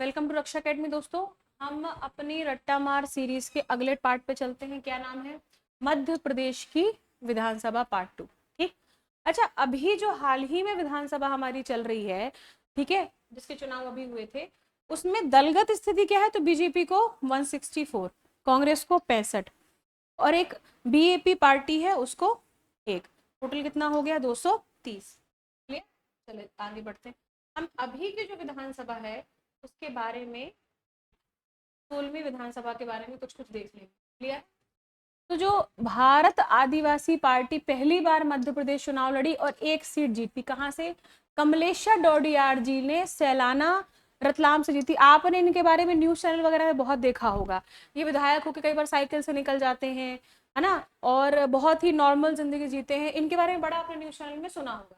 Welcome to Raksha academy. दोस्तों, हम अपनी रट्टा मार सीरीज के अगले पार्ट पे चलते हैं। क्या नाम है? मध्य प्रदेश की विधानसभा पार्ट 2। ठीक। अच्छा, अभी जो हाल ही में विधानसभा हमारी चल रही है, ठीक है, जिसके चुनाव अभी हुए थे, उसमें दलगत स्थिति क्या है? तो बीजेपी को 164, कांग्रेस को 65 और एक बीएपी पार्टी है उसको 1। टोटल कितना हो गया? 230। क्लियर? चले आगे बढ़ते हैं। हम अभी की जो विधानसभा है उसके बारे में, 16वीं विधानसभा के बारे में कुछ कुछ देख लेंगे। क्लियर? तो जो भारत आदिवासी पार्टी पहली बार मध्य प्रदेश चुनाव लड़ी और एक सीट जीती। कहां से? कमलेश्वर डोडियार जी ने सैलाना रतलाम से जीती। आपने इनके बारे में न्यूज चैनल वगैरह में बहुत देखा होगा। ये विधायक होकर कई बार साइकिल से निकल जाते हैं, है ना, और बहुत ही नॉर्मल जिंदगी जीते हैं। इनके बारे में बड़ा आपने न्यूज चैनल में सुना होगा।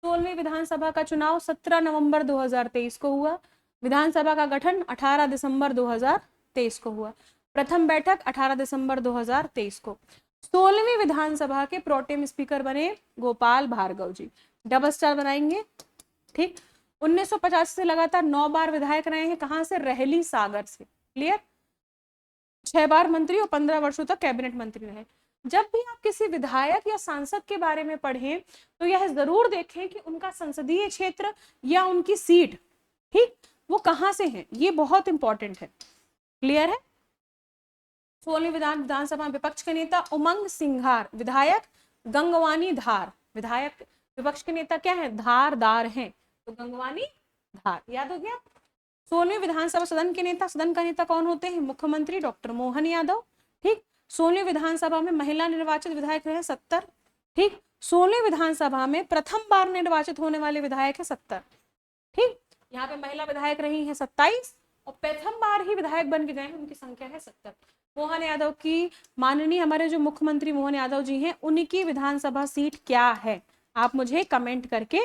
16वीं विधानसभा का चुनाव 17 नवंबर 2023 को हुआ। विधानसभा का गठन 18 दिसंबर 2023 को हुआ। प्रथम बैठक 18 दिसंबर 2023 को। 16वीं विधानसभा के प्रोटेम स्पीकर बने गोपाल भार्गव जी। डबल स्टार बनाएंगे। ठीक। 1950 से लगातार 9 बार विधायक रहे हैं। कहां से? रहली सागर से। क्लियर? 6 बार मंत्री और 15 वर्षों तक कैबिनेट मंत्री रहे। जब भी आप किसी विधायक या सांसद के बारे में पढ़ें तो यह जरूर देखें कि उनका संसदीय क्षेत्र या उनकी सीट, ठीक, वो कहां से है। ये बहुत इंपॉर्टेंट है। क्लियर है? 16वीं विधानसभा विपक्ष के नेता उमंग सिंघार, विधायक गंगवानी धार। विधायक विपक्ष के नेता क्या है? धारदार हैं, तो गंगवानी धार। याद हो गया? 16वीं विधानसभा सदन के नेता, सदन का नेता कौन होते हैं? मुख्यमंत्री डॉक्टर मोहन यादव। ठीक। 16वीं विधानसभा में महिला निर्वाचित विधायक रहे 70। ठीक। 16वीं विधानसभा में प्रथम बार निर्वाचित होने वाले विधायक है 70। ठीक। यहाँ पे महिला विधायक रही है 27 और प्रथम बार ही विधायक बन के गए हैं, उनकी संख्या है 70। मोहन यादव की, माननीय हमारे जो मुख्यमंत्री मोहन यादव जी हैं, उनकी विधानसभा सीट क्या है? आप मुझे कमेंट करके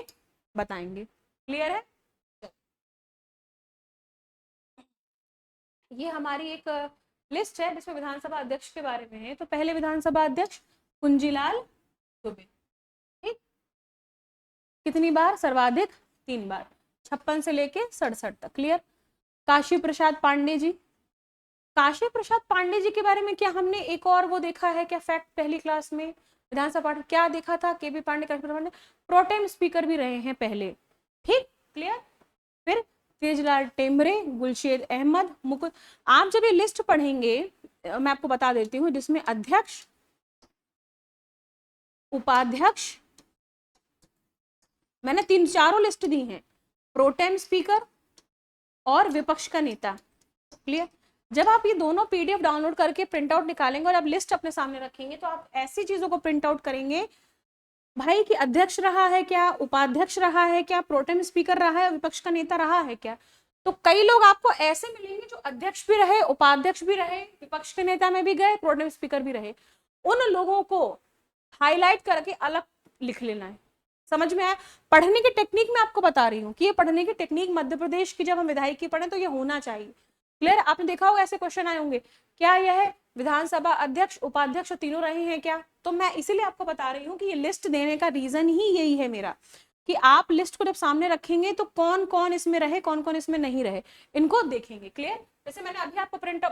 बताएंगे। क्लियर है? ये हमारी एक लिस्ट है जिसमें विधानसभा अध्यक्ष के बारे में है। तो पहले विधानसभा अध्यक्ष कुंजीलाल दुबे। ठीक। कितनी बार? सर्वाधिक 3 बार, 56 से लेके 67 तक। क्लियर? काशी प्रसाद पांडे जी। काशी प्रसाद पांडे जी के बारे में क्या हमने एक और वो देखा है क्या फैक्ट पहली क्लास में? विधानसभा क्या देखा था? केबी पांडे, काशी प्रसाद पांडे प्रोटेम स्पीकर भी रहे हैं पहले। ठीक। क्लियर? फिर तेजलाल टेमरे, गुलशेद अहमद, मुकुंद। आप जब ये लिस्ट पढ़ेंगे, मैं आपको बता देती हूँ, जिसमें अध्यक्ष, उपाध्यक्ष, मैंने 3-4 लिस्ट दी हैं, प्रोटेम स्पीकर और विपक्ष का नेता। क्लियर? जब आप ये दोनों पीडीएफ डाउनलोड करके प्रिंट आउट निकालेंगे और आप लिस्ट अपने सामने रखेंगे तो आप ऐसी चीजों को प्रिंट आउट करेंगे भाई कि अध्यक्ष रहा है क्या, उपाध्यक्ष रहा है क्या, प्रोटेम स्पीकर रहा है, विपक्ष का नेता रहा है क्या। तो कई लोग आपको ऐसे मिलेंगे जो अध्यक्ष भी रहे, उपाध्यक्ष भी रहे, विपक्ष के नेता में भी गए, प्रोटेम स्पीकर भी रहे। उन लोगों को हाईलाइट करके अलग लिख लेना है। समझ में आया? पढ़ने की टेक्निक मैं आपको बता रही हूँ कि ये पढ़ने की टेक्निक मध्य प्रदेश की जब हम विधायकी पढ़े तो ये होना चाहिए। क्लियर? आपने देखा होगा ऐसे क्वेश्चन आए होंगे, क्या यह विधानसभा अध्यक्ष उपाध्यक्ष तीनों रहे हैं क्या? तो मैं इसीलिए आपको बता रही हूँ कि ये लिस्ट देने का रीजन ही यही है मेरा, कि आप लिस्ट को जब सामने रखेंगे तो कौन कौन इसमें रहे, कौन कौन इसमें नहीं रहे, इनको देखेंगे। क्लियर? जैसे मैंने अभी आपको पॉइंट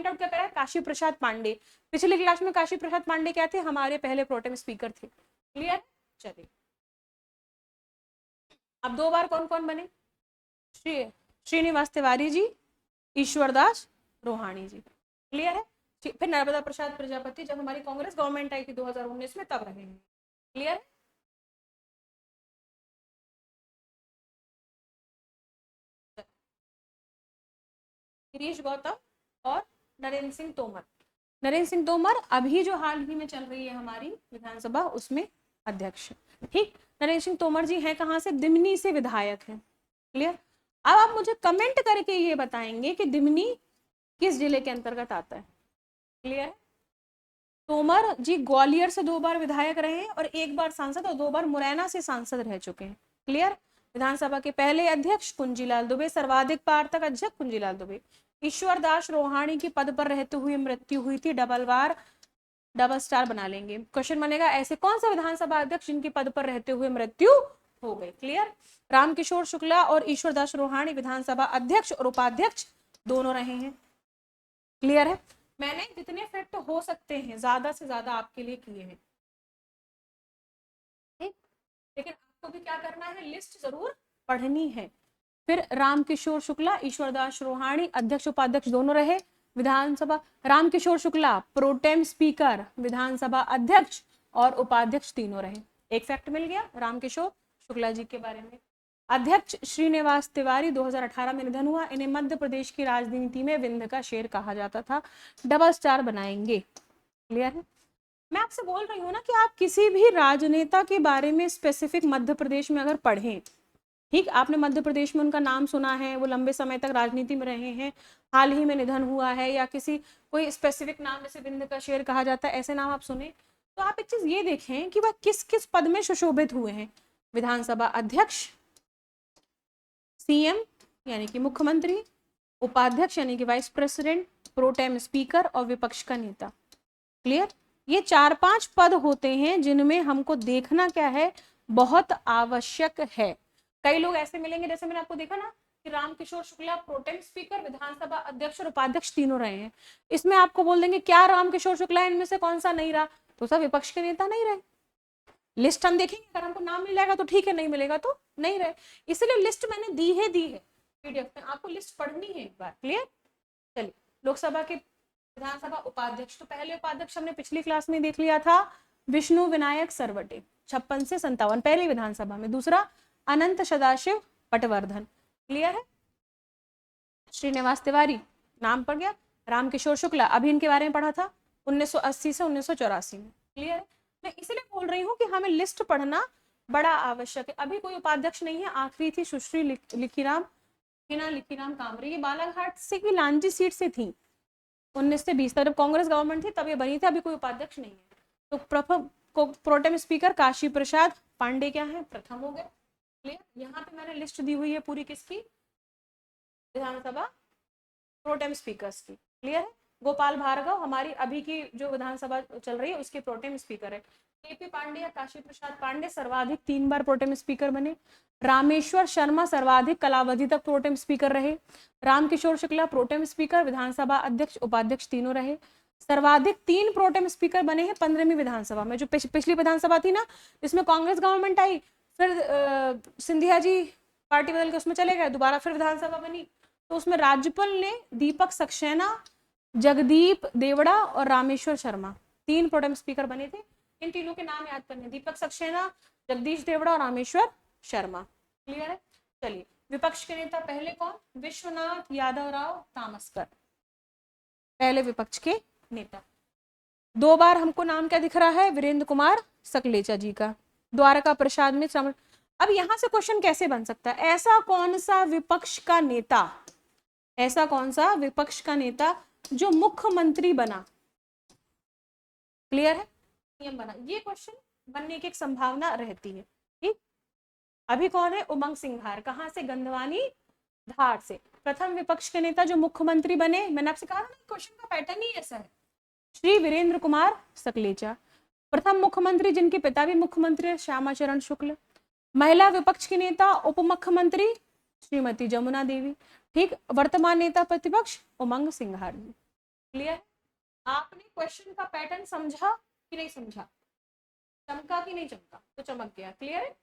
आउट क्या करा है, काशी प्रसाद पांडे। पिछले क्लास में काशी प्रसाद पांडे क्या थे? हमारे पहले प्रोटेम स्पीकर थे। क्लियर? चलिए, अब 2 बार कौन कौन बने? श्रीनिवास तिवारी जी, ईश्वरदास रोहाणी जी। क्लियर है? फिर नर्मदा प्रसाद प्रजापति जब हमारी कांग्रेस गवर्नमेंट आई थी 2019 में, तब रहेंगे। क्लियर? गिरीश गौतम और नरेंद्र सिंह तोमर। नरेंद्र सिंह तोमर अभी जो हाल ही में चल रही है हमारी विधानसभा, उसमें अध्यक्ष। ठीक। नरेंद्र सिंह तोमर जी हैं कहां से? दिमनी से विधायक हैं। क्लियर? अब आप मुझे कमेंट करके ये बताएंगे कि दिमनी किस जिले के अंतर्गत आता है। क्लियर? तोमर जी ग्वालियर से 2 बार विधायक रहे और 1 बार सांसद और 2 बार मुरैना से सांसद रह चुके हैं। क्लियर? विधानसभा के पहले अध्यक्ष कुंजीलाल दुबे, सर्वाधिक बार तक अध्यक्ष कुंजीलाल दुबे। ईश्वर दास रोहाणी की पद पर रहते हुए मृत्यु हुई थी। डबल स्टार बना लेंगे। क्वेश्चन बनेगा ऐसे कौन सा विधानसभा अध्यक्ष जिनकी पद पर रहते हुए मृत्यु हो गए। क्लियर? रामकिशोर शुक्ला और ईश्वरदास रोहाणी विधानसभा अध्यक्ष और उपाध्यक्ष दोनों रहे हैं। क्लियर है? मैंने जितने फैक्ट हो सकते हैं ज्यादा से ज्यादा आपके लिए किए हैं, ठीक? लेकिन आपको भी क्या करना है, लिस्ट जरूर पढ़नी है। फिर रामकिशोर शुक्ला, ईश्वरदास रोहाणी अध्यक्ष उपाध्यक्ष दोनों रहे विधानसभा। रामकिशोर शुक्ला प्रोटेम स्पीकर, विधानसभा अध्यक्ष और उपाध्यक्ष तीनों रहे। एक फैक्ट मिल गया रामकिशोर शुक्ला जी के बारे में। अध्यक्ष श्रीनिवास तिवारी 2018 में निधन हुआ। इन्हें मध्य प्रदेश की राजनीति में विंध्य का शेर कहा जाता था। डबल स्टार बनाएंगे। क्लियर है? मैं आपसे बोल रही हूँ ना कि आप किसी भी राजनेता के बारे में स्पेसिफिक मध्य प्रदेश में अगर पढ़ें, ठीक, आपने मध्य प्रदेश में उनका नाम सुना है, वो लंबे समय तक राजनीति में रहे हैं, हाल ही में निधन हुआ है, या किसी कोई स्पेसिफिक नाम जैसे विंध्य का शेर कहा जाता है, ऐसे नाम आप सुने, तो आप एक चीज ये देखें कि वह किस किस पद में सुशोभित हुए हैं। विधानसभा अध्यक्ष, सीएम यानी कि मुख्यमंत्री, उपाध्यक्ष यानी कि वाइस प्रेसिडेंट, प्रोटेम स्पीकर और विपक्ष का नेता। क्लियर? ये 4-5 पद होते हैं जिनमें हमको देखना क्या है, बहुत आवश्यक है। कई लोग ऐसे मिलेंगे, जैसे मैंने आपको देखा ना कि रामकिशोर शुक्ला प्रोटेम स्पीकर, विधानसभा अध्यक्ष और उपाध्यक्ष तीनों रहे हैं। इसमें आपको बोल देंगे क्या रामकिशोर शुक्ला इनमें से कौन सा नहीं रहा, तो सब विपक्ष के नेता नहीं रहे। लिस्ट हम देखेंगे, अगर हमको नाम मिल जाएगा तो ठीक है, नहीं मिलेगा तो नहीं रहे। इसलिए लिस्ट मैंने दी है पीडीएफ में, आपको लिस्ट पढ़नी है एक बार। क्लियर? चलिए, लोकसभा के विधानसभा उपाध्यक्ष, तो पहले उपाध्यक्ष हमने पिछली क्लास में देख लिया था, विष्णु विनायक सरवटे 56 से 57 पहली विधानसभा में। दूसरा अनंत सदाशिव पटवर्धन। क्लियर है? श्रीनिवास तिवारी नाम पड़ गया। रामकिशोर शुक्ला अभी इनके बारे में पढ़ा था, 1980 से 1984 में। क्लियर है? मैं इसलिए बोल रही हूँ कि हमें लिस्ट पढ़ना बड़ा आवश्यक है। अभी कोई उपाध्यक्ष नहीं है, आखिरी थी सुश्री लिखीराम कामरे, ये बालाघाट से की लांजी सीट से थी 19 से 20 तक, जब कांग्रेस गवर्नमेंट थी तब ये बनी थी, अभी कोई उपाध्यक्ष नहीं है। तो प्रोटेम स्पीकर काशी प्रसाद पांडे क्या है, प्रथम हो गए। क्लियर? यहाँ पे मैंने लिस्ट दी हुई है पूरी किसकी, विधानसभा प्रोटेम स्पीकर्स की। क्लियर है? गोपाल भार्गव हमारी अभी की जो विधानसभा चल रही है उसके प्रोटेम स्पीकर है। केपी पांडे या काशी प्रसाद पांडे सर्वाधिक 3 बार प्रोटेम स्पीकर बने। रामेश्वर शर्मा सर्वाधिक कालावधि तक प्रोटेम स्पीकर रहे। रामकिशोर शुक्ला प्रोटेम स्पीकर, विधानसभा अध्यक्ष उपाध्यक्ष तीनों रहे। सर्वाधिक 3 प्रोटेम स्पीकर बने हैं 15वीं विधानसभा में, जो पिछली विधानसभा थी ना, जिसमें कांग्रेस गवर्नमेंट आई, फिर सिंधिया जी पार्टी बदल के उसमें चले गए, दोबारा फिर विधानसभा बनी, तो उसमें राज्यपाल ने दीपक सक्सेना, जगदीप देवड़ा और रामेश्वर शर्मा 3 प्रोटेम स्पीकर बने थे। इन तीनों के नाम याद करने, दीपक सक्सेना, जगदीश देवड़ा और रामेश्वर शर्मा। क्लियर है? चलिए, विपक्ष के नेता पहले कौन, विश्वनाथ यादव राव तामसकर, पहले विपक्ष के नेता। 2 बार हमको नाम क्या दिख रहा है, वीरेंद्र कुमार सकलेचा जी का। द्वारका प्रसाद मिश्र। अब यहां से क्वेश्चन कैसे बन सकता है, ऐसा कौन सा विपक्ष का नेता, ऐसा कौन सा विपक्ष का नेता जो मुख्यमंत्री बना। क्लियर है? सीएम बना, ये क्वेश्चन बनने की एक संभावना रहती है। ठीक, अभी कौन है, उमंग सिंघार, कहां से, गंधवानी धार से। प्रथम विपक्ष के नेता जो मुख्यमंत्री बने, मैंने आपसे कहा ना क्वेश्चन का पैटर्न ही ऐसा है, श्री वीरेंद्र कुमार सकलेचा। प्रथम मुख्यमंत्री जिनके पिता भी मुख्यमंत्री है, श्यामाचरण शुक्ल। महिला विपक्ष की नेता उप मुख्यमंत्री श्रीमती जमुना देवी। ठीक, वर्तमान नेता प्रतिपक्ष उमंग सिंघार जी। क्लियर? आपने क्वेश्चन का पैटर्न समझा कि नहीं समझा, चमका कि नहीं चमका, तो चमक गया। क्लियर है?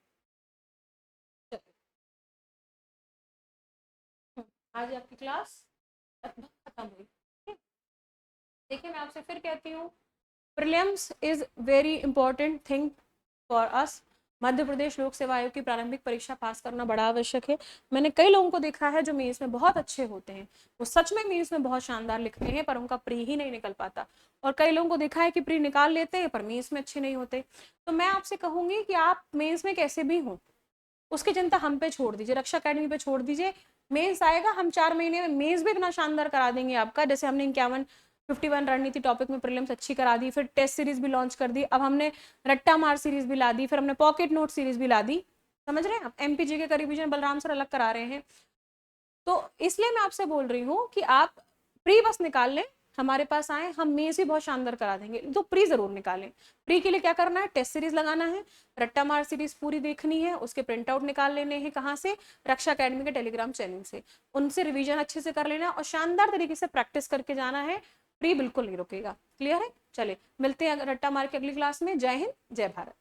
आज आपकी क्लास खत्म हुई। देखिए, मैं आपसे फिर कहती हूँ, prelims is very important thing for us. Madhya Pradesh Lok Seva आयोग की प्रारंभिक परीक्षा पास करना बड़ा आवश्यक है। मैंने कई लोगों को देखा है जो मेंस में बहुत अच्छे होते हैं, वो सच में मेंस में बहुत शानदार लिखते हैं, पर उनका प्री ही नहीं निकल पाता। और कई लोगों को देखा है कि प्री निकाल लेते हैं पर मेंस में अच्छे नहीं होते। तो मैं आपसे कहूंगी कि आप मेंस में कैसे भी हों, उसकी चिंता हम पे छोड़ दीजिए, रक्षा अकेडमी पे छोड़ दीजिए। मेंस आएगा, हम 4 महीने में मेंस भी इतना शानदार करा देंगे आपका, जैसे हमने 51 रणनीति टॉपिक में प्रीलिम्स अच्छी करा दी, फिर टेस्ट सीरीज भी लॉन्च कर दी, अब हमने रट्टा मार सीरीज भी ला दी, फिर हमने पॉकेट नोट सीरीज भी ला दी। समझ रहे हैं? एमपीजी के रिवीजन बलराम सर अलग करा रहे हैं। तो इसलिए मैं आपसे बोल रही हूँ कि आप प्री बस निकाल लें, हमारे पास आए, हम मेंस भी बहुत शानदार करा देंगे, तो प्री जरूर निकालें। प्री के लिए क्या करना है, टेस्ट सीरीज लगाना है, रट्टा मार सीरीज पूरी देखनी है, उसके प्रिंट आउट निकाल लेने हैं, कहाँ से, रक्षा अकेडमी के टेलीग्राम चैनल से, उनसे रिवीजन अच्छे से कर लेना और शानदार तरीके से प्रैक्टिस करके जाना है, प्री बिल्कुल नहीं रुकेगा। क्लियर है? चले मिलते हैं रट्टा मार के अगली क्लास में। जय हिंद, जय भारत।